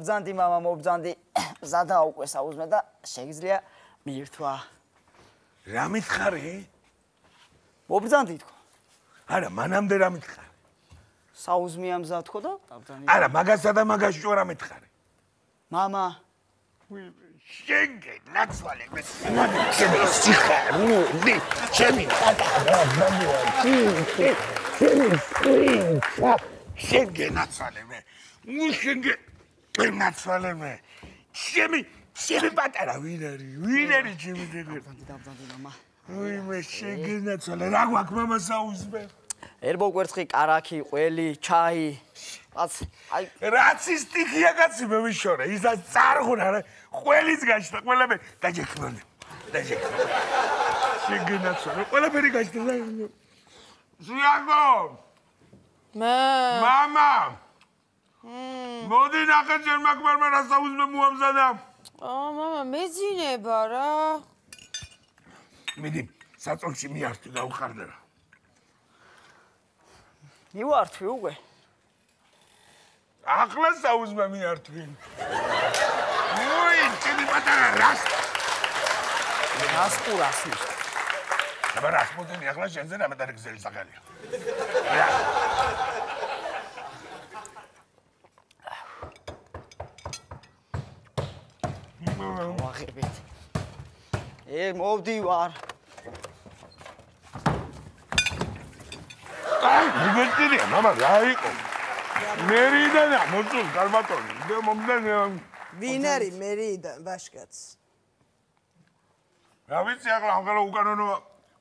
მობძანდი მამა მობძანდი ზადა უკვე საუზმე და შეგიძლია მიირთვა. რა მითხარი? მობძანდი თქო. არა, მანამდე რა მითხარი? საუზმე ამზა თქო და დავძანდი. არა, მაგასა და მაგას შორა მითხარი. მამა შენგე ნაცვალე მე. ჩემი სიხარული, ჩემი პატარა შენგე ნაცვალე მე. შენგე ნაცვალე მე. ჩემი პატარა ვინ არის ჩემი დეგერ. დავძანდი მამა. უი მე შენგე ნაცვალე რა გვაქვს მამა საუზმე. ერბო კვერცხი, კარაქი, ყველი, ჩაი. აი რაც ის ტიქია კაცი მე ვიშორე, ისაც წარღურა რა, ყველიც გაჩნდა, ყველაფერი დაჯექმონე. შეგენაცვალე, ყველაფერი გაჩნდა და ზიაგო! მამა! მოდი ნახე ჯერ მაგმარმა რა საუზმე მოამზადა. მამა მეძინება რა. მიდი, საწოლში მიართვი და უხარდა რა. მივართვი უკვე. ახლა საუზმე მიართვი. უი, ჩემი პატარა რას? რასპურას ნიშ. აბა რასპუტინი ახლა შენზე რამე გზელი საკალია. ვაღებით. მოვდივარ. მიგეწირია, მამა, რა იყო? მერიდანა, მოწულ, გალბატონი. და მომდან ვინ არის მერიდან, ბაშკაც? რა ვიცი, ახლა ამგალა უკანონო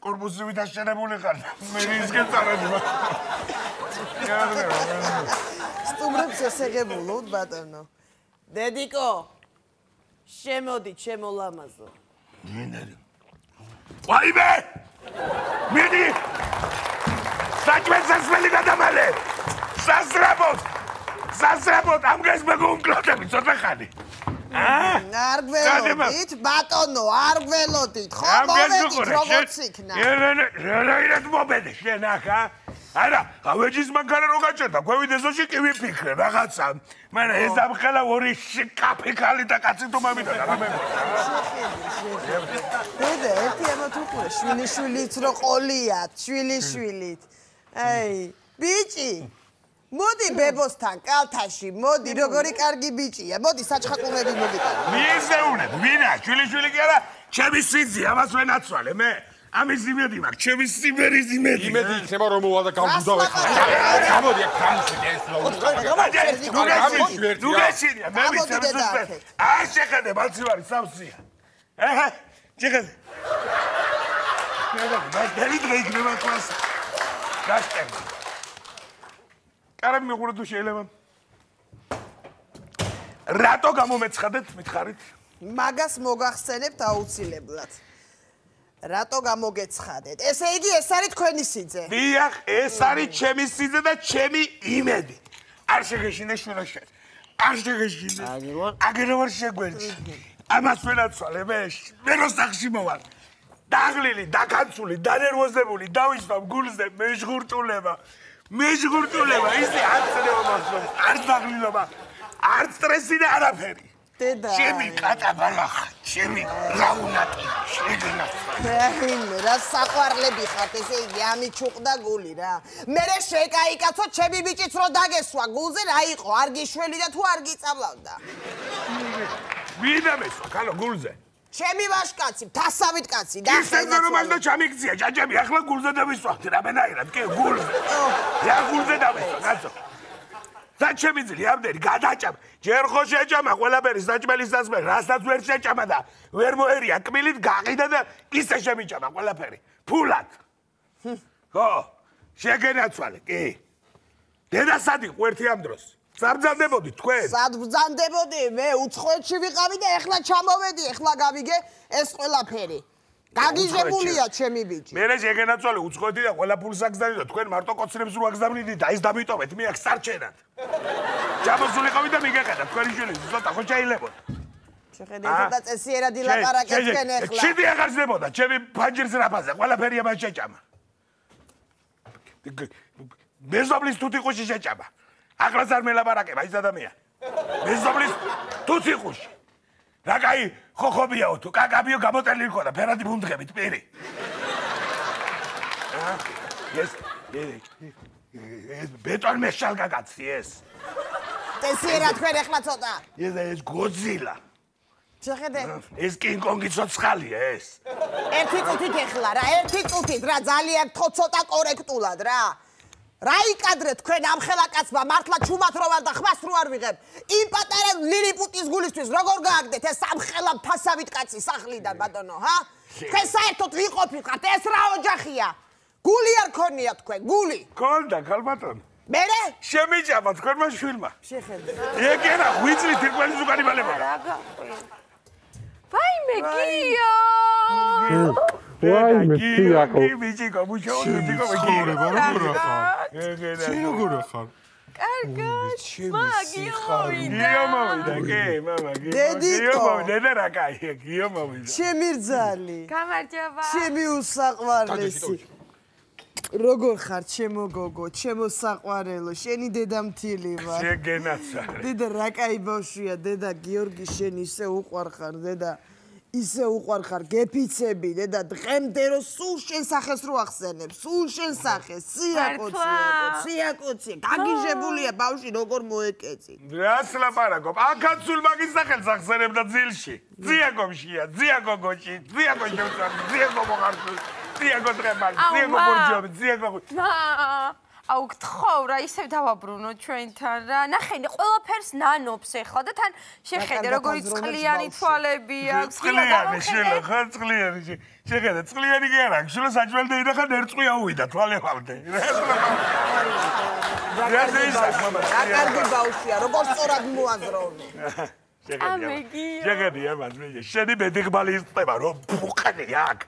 კორპუსი ვითაშენებული ხარ. მერისკენ წარადი. სტუმრებს ესეგებულოთ, ბატონო. დედიკო, შემოდი, ჩემო ლამაზო. ვინ არის? ვაიმე! მიდი! საჭმელი გადამალე! სასრაბოთ, ამგეს მეგოუმკლოდები, ცოტა ხანი. არ გველოდით, ბატონო, არ გველოდით, ხო მოვედით, როგორც იქნა. რანაირად მომედე, შენ ახა? არა, ავეჯის მანქანა რო გაჭერდა, ქვევით ეზოში კი ვიფიქრე, რაღაცა. მაგრამ ეს ამხელა ორი კაფიქალი და კაცი თუ მომიდა რა მე. დედა, ერთი ამათ უყურე, შვილიშვილით რო ყოლიათ, შვილიშვილით. აი, ბიჭი მოდი ბებოსთან კალთაში, მოდი როგორი კარგი ბიჭია, მოდი საჩხაკუნები მოგიტანო. მიესეუნებ, ვინა, შვილიშვილი კი არა, ჩემი სიძი, ამას ვენაცვალე მე. ამის იმედი მაქვს, ჩემი სიმერის იმედი. იმედი იქნება რომ მოვა და გავგუდავე ხარ. გამოდი აქ გამიშვი ეს ნუ გეშინია, მე ვიცი ზუსტად. აი შეხედე, ბალცივარი სამსია. აჰა, შეხედე. მე დღე იქნება კლასი. გასტები. კარამი მიყურე თუ შეიძლება. რატო გამომეცხადეთ, მითხარით? მაგას მოგახსენებთ აუცილებლად. რატო გამოგეცხადეთ? ესე იგი ეს არის თქვენი სიძე. დიახ, ეს არის ჩემი სიძე და ჩემი იმედი. არ შეგეშინე შვილაშენ. არ შეგეშინე. აგერ ვარ შეგვერჩი. ამას ვენაცვალე მე რო სახში მოვალ. დაღლილი, დაკაცული, დანერვოზებული, დავისვამ გულზე მეჟღურტულება. ისე არცნევა მახსოვს, არც დაღლილობა, არც სტრესი და არაფერი. დედა. ჩემი კატაბალახა, ჩემი რაუნატი, შეგენა. რა საყვარლები ხართ, ესე იგი ამიჩუყდა გული რა. მერე შეკაიკაცო, ჩემი ბიჭიც რო დაგესვა გულზე რა იყო, არ გიშველი და თუ არ გიწავლავდა. ვინა მესვა, კანო გულზე. ჩემი ვაშკაცი, თასავით კაცი და ისე რომ ამ და ჩამიგზია ჯაჯები, ახლა გულზე დავისვახდი რამენაირად, კი გულზე. რა გულზე დავისვა, კაცო. საჩემი ძილი ამდენი გადაჭამ, ჯერ ხო შეჭამა ყველაფერი საჭმელის სასმე, რასაც ვერ შეჭამა და ვერ მოერია კბილით გაყიდა და ისე შემიჭამა ყველაფერი. ფულად. ხო, შეგენაცვალე, კი. დედა სად იყო ერთი ამ დროს? საბრძანდებოდი თქვენ? სად ბრძანდებოდი? მე უცხოეთში ვიყავი და ეხლა ჩამოვედი, ეხლა გავიგე ეს ყველაფერი. გაგიჟებულია ჩემი ბიჭი. მე შეგენაცვალე უცხოეთი და ყველა ფულს აგზავნი და თქვენ მარტო კოცნებს რო აგზავნიდით და ის დამიტოვეთ მე აქ სარჩენად. ჩამოსულიყავი და მიგეყედა თქვენი შვილი ზუსტად ხო შეიძლება. შეხედეთ და წესიერად ილაპარაკეთ თქვენ ეხლა. ჩიდი აღარ ძლებოდა, ჩემი ფანჯრის რაფაზე, ყველაფერი ამას შეჭამა. მეზობლის თუთიყუში შეჭამა. ახლაც არ მელაპარაკება ის ადამიანი. მეზობლის თუციყუში. რა კაი ხოხობიაო თუ კაკაბიო გამოტელილი ხო და ფერადი მუნდღებით პირი. ეს ბეტონ მეშალკა კაცი ეს. წესი რა თქვენ ახლა ცოტა. ეს გოძილა. შეხედე. ეს კინგ-კონგი ცოცხალია ეს. ერთი წუთით ეხლა რა, ერთი წუთით რა ძალიან ცოტა კორექტულად რა. რა იკადრეთ თქვენ ამ ხელაკაცმა მართლა ჩუმად რო ვარ და ხვას რო არ ვიღებ. იმ პატარა ლილიპუტის გულისთვის როგორ გააგდეთ ეს სამხელა ფასავით კაცი სახლიდან ბატონო, ჰა? თქვენ საერთოდ ვიყოფით ხართ, ეს რა ოჯახია? გული არ ქონია თქვენ, გული. ქონდა ქალბატონო. მერე? შემიჭამა თქვენმა შვილმა. შეხედე. ეგერა ღვიძლი თირკმელი ზუგარი ბალება. ვაიმე გიო! ვაიმე გიო! ბიჭიკო, მუშაობ ბიჭიკო, გიო. ეგერა. როგორ ხარ? კარგად. მაგიო მოვიდა. გიო მოვიდა, კი, მამა, გიო. დედიკო. დედა რა კაია, გიო მოვიდა. შემირძალი. გამარჯობა. ჩემი უსაყვარლესი. როგორ ხარ ჩემო გოგო, ჩემო საყვარელო, შენი დედამთილი ვარ. შეგენაცვალე. დედა რა კაი ბავშვია, დედა გიორგი შენ ისე უყვარ ხარ, დედა ისე უყვარ ხარ, გეფიცები, დედა დღემდე რო სულ შენ სახეს რო ახსენებ, სულ შენ სახეს, სიაკოცი, გაგიჟებულია ბავშვი როგორ მოეკეცი. რას ლაპარაკობ? აქაც სულ მაგის სახელს ახსენებდა ძილში. ძიაკომშია, ძიაკოგოჭი, ძიაკოშევსა, ძიაკომოხარსული. ძიაკო ტრებალი, ძიაკო ბურჯობი, ძიაკო. აუ გთხოვ რა, ისევ დავაბრუნო ჩვენთან რა. ნახენი, ყველაფერს ნანობს ეხლა და თან შეხედე როგორი წყლიანი თვალები აქვს. წყლიანი შილო, ხო წყლიანი. შეხედე, წყლიანი კი არა, შილო საჭმელდე ინახა ნერწყვი აუვიდა თვალებამდე. რა კარგი ბავშვია, როგორ სწორად მოაზროვნე. შეხედე, ამას მე შენი ბედიღბალი იწება რომ ბუყანი აქ.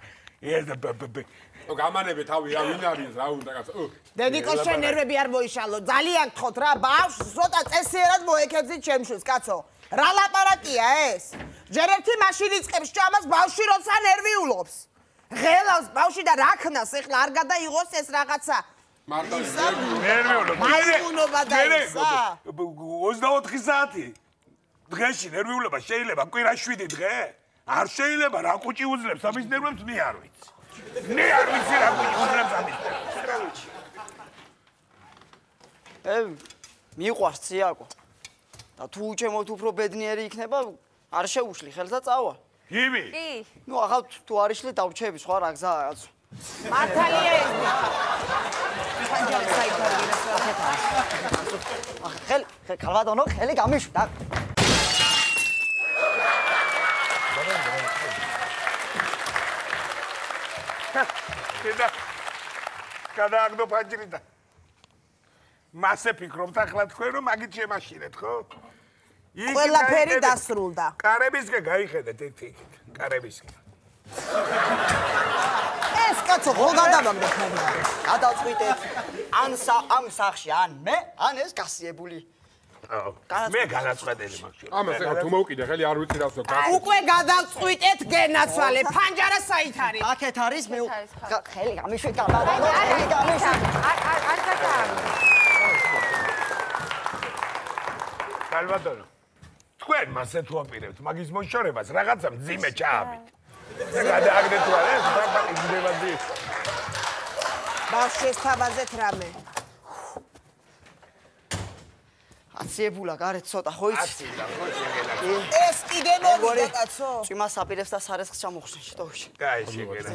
გამანები თავი რა ვინ არის რა უნდა კაცო. დედიკო შენ ნერვები არ მოიშალო, ძალიან გთხოვთ რა, ბავშვს ცოტა წესიერად მოეკებძით ჩემშვილს, კაცო. რა ლაპარაკია ეს? ჯერ ერთი მაშინი წებს ჭამას ბავშვი როცა ნერვიულობს. ღელავს ბავშვი და რა ქნას ეხლა არ გადაიღოს ეს რაღაცა. ნერვიულობ. მაიმუნობა და ისა. 24 საათი. დღეში ნერვიულობა შეიძლება კვირა 7 დღე? არ შეიძლება რა კუჭი უძლებს ამის ნერვებს მე არ ვიცი. მე არ ვიცი რა კუჭი უძლებს ამის ნერვებს. მიყვარს ციაკო. და თუ უჩემოთ უფრო ბედნიერი იქნება, არ შეუშლი ხელსა წავა. იმი? კი. ნუ ახლა თუ არ იშლი დავჩები, სხვა რა გზაა კაცო. მართალია ეს. ხელი, ქალბატონო, ხელი გამიშვიდა. და გადააგდო ფანჯრი და მასე ფიქრობთ ახლა თქვენ რომ მაგით შემაშინეთ ხო? ყველაფერი დასრულდა. კარებისკენ გაიხედეთ ეთიქით, კარებისკენ. ეს კაცო ხო გადავაგდო ხდება. გადავწყვიტეთ ამ სახში ან მე, ან ეს გასიებული. მე განაცხადელი მაქვს. ამას ეხლა თუ მოვკიდე ხელი არ ვიცი რასო გასწრაფ. უკვე გადავწყვიტეთ გენაცვალე, ფანჯარა საით არის? აქეთ არის მე ხელი გამიშვი ქალბატონო, ხელი გამიშვი. არ გადააგდო. ქალბატონო. თქვენ მასე თუ აპირებთ მაგის მოშორებას რაღაცა მძიმე ჩააბით. გადააგდეთ თუ არა, ბაბა იგდება დი. ბავშვს თავაზეთ რამე. აციებულა გარეთ ცოტა ხო იცი? აცილა ხო შეგელა. ეს კიდე მოვიდა კაცო. წვიმას აპირებს და სარესხს ჩამოხსენ შტოუში. კაი შეგელა.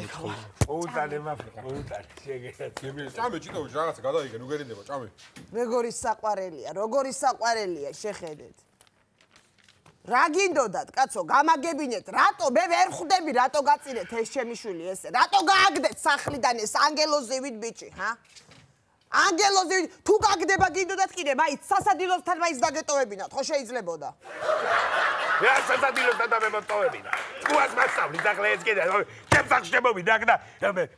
მოუტანე მაფრე, მოუტანე შეგელა. ჭამე ჭიდაუში რაღაცა გადაიგე ნუ გერინდება ჭამე. როგორი საყვარელია, როგორი საყვარელია, შეხედეთ. რა გინდოდათ, კაცო, გამაგებინეთ, რატო მე ვერ ხვდები, რატო გაწირეთ ეს ჩემი შვილი ესე? რატო გააგდეთ სახლიდან ეს ანგელოზივით ბიჭი, ჰა? ანგელოზივით, თუ გაგდება გინდოდათ კიდე, მაინც სასადილოსთან მაინც დაგეტოვებინათ, ხო შეიძლებოდა? რა სასადილოსთან დამემოტოვებინა? თქვას მასწავლით ახლა ეს კიდე, ჩემ სახლში შემოვიდა და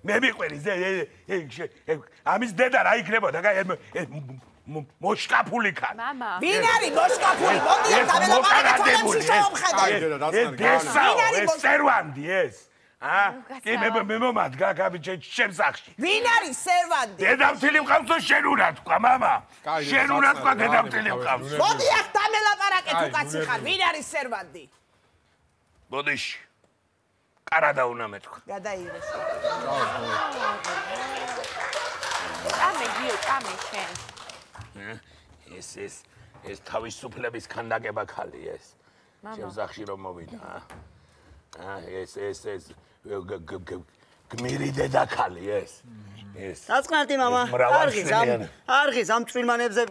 მე მიყვერი ამის დედა რა იქნებოდა, მოშკაფული ხარ. მამა. ვინ არის მოშკაფული? მოდი და მე რა თვალებში შევამხედავ. ეს სერვანდი ეს. კი მე მომადგა გამიჩე შენ სახში. ვინ არის სერვანტი? დედამთილი მყავს და შენ უნდა თქვა, მამა. შენ უნდა თქვა დედამთილი მყავს. მოდი აქ დამელაპარაკეთ უკაცი ხარ. ვინ არის სერვანტი? ბოდიში. კარადა უნდა მეთქვა. გადაიღეს. წამე გიო, წამე შენ. ეს თავისუფლების ქანდაკება ხალი ეს. შენ სახში რომ მოვიდა, ეს გმირი დედაქალი ეს. დაწყნარტი მამა. არღის ამ წვიმანებზე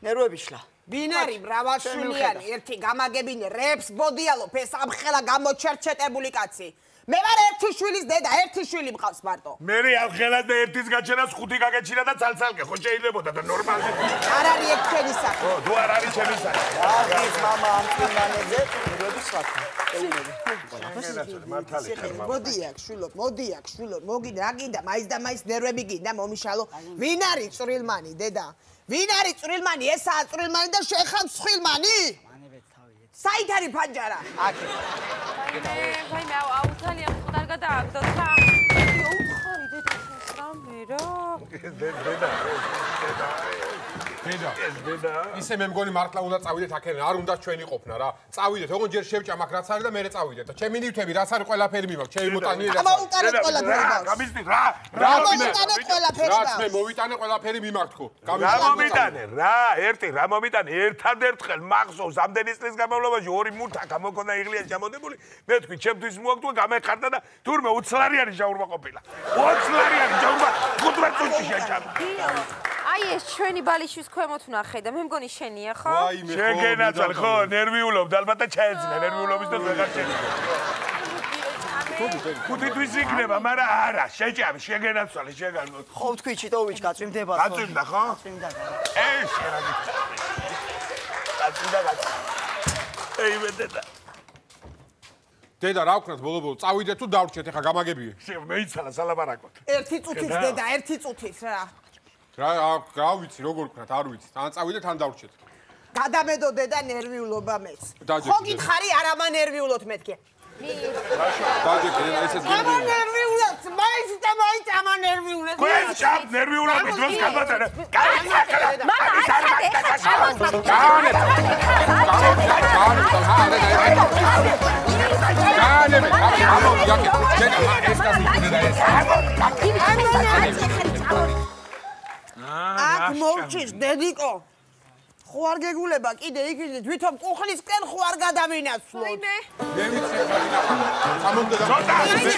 ნერვები შლა. ვინ არის მრავალშვილიანი, ერთი გამაგებინე, რეპს ბოდიალო, ფესამხელა გამოჩერჩეტებული კაცი. მე ვარ ერთი შვილის დედა, ერთი შვილი მყავს მარტო. მე ამხელა და ერთის გაჩენას ხუთი გაგეჩინა და ცალცალკე ხო შეიძლებოდა და ნორმალია. არ არის ერთ ჩვენი საქმე. თუ არ არის ჩემი საქმე. არღის მამა ამ წვიმანებზე ნერვები სხვათა. მოდი აქ შვილო, მოდი აქ შვილო, მოგინდა, რა გინდა, მაის და მაის ნერვები გინდა მომიშალო. ვინ არის წვრილმანი დედა? ვინ არის წვრილმანი? ესაა წვრილმანი და შენ ხარ მსხვილმანი? საით არის ფანჯარა? აქ. ვაიმე, აუცალია მყდარ გადააგდო თა. უთხარი დედა რამე რა. დედა. ისე მე მგონი მართლა უნდა წავიდეთ აქედან, არ უნდა ჩვენი ყოფნა რა. წავიდეთ, ოღონდ ჯერ შევჭამაქ რაც არის და მე წავიდეთ. და ჩემი ნივთები რაც არის ყველაფერი მიმაქვს, ჩემი მოტანილი რაც. გამოვიტანეთ ყველაფერი ბავშვი. გამიზდი რა. გამოვიტანეთ ყველაფერი რაც ბავშვი. მე მოვიტანე ყველაფერი მიმაქვს თქო. რა მომიტანე რა, ერთი რა მომიტანე, ერთადერთხელ მახსოვს ამდენი წლის განმავლობაში ორი მუთა გამოგონა იღლიან ჩამოდებული. მე თქვი, ჩემთვის მოაქვს გამეხარდა და თურმე უცლარიანი ჟაურმა ყოფილა. უცლარიანი ჟაურმა 15 წუთში შეჭამა. აი ეს ჩვენი ბალიშვის ქვემოთ ვნახე და მე მგონი შენია ხო? შეგენაცვალ ხო, ნერვიულობ და ალბათ ჩაეძინა ნერვიულობის დროს ვეღარ შეჭამა. ხუთი თვის იქნება, მაგრამ არა, შეჭამი, შეგენაცვალე, შეგანო. ხო თქვი ჩიტოვიჩ გაწვიმდება ხო? გაწვიმდა ხო? გაწვიმდა. ეს რა გაწვიმდა. ეი მედედა. დედა რა ვქნათ ბოლო-ბოლო წავიდეთ თუ დავრჩეთ ეხა გამაგებიე. მეიცალა სალაპარაკოთ. ერთი წუთის დედა, ერთი წუთის რა. რა ვიცი როგორ ვქნათ, არ ვიცი. თან წავიდეთ, თან დავრჩეთ. გადამედო დედა ნერვიულობა მეც. დაჯექი, ხო გითხარი არ ამანერვიულოთ მეთქე. დაჯექი, ესეც გემი. ამანერვიულოთ, მაინც და მაინც ამანერვიულოთ. ყველა ჩამ ნერვიულობის დროს გადმატანა. აქ მოვჭის დედიკო. ხო არ გეგულება კიდე იქით თვითონ კუხლისკენ ხო არ გადავინაცვლოთ. ვაიმე. მე ვიცი ხარინა. სამომდე და ცოტა მე ვიცი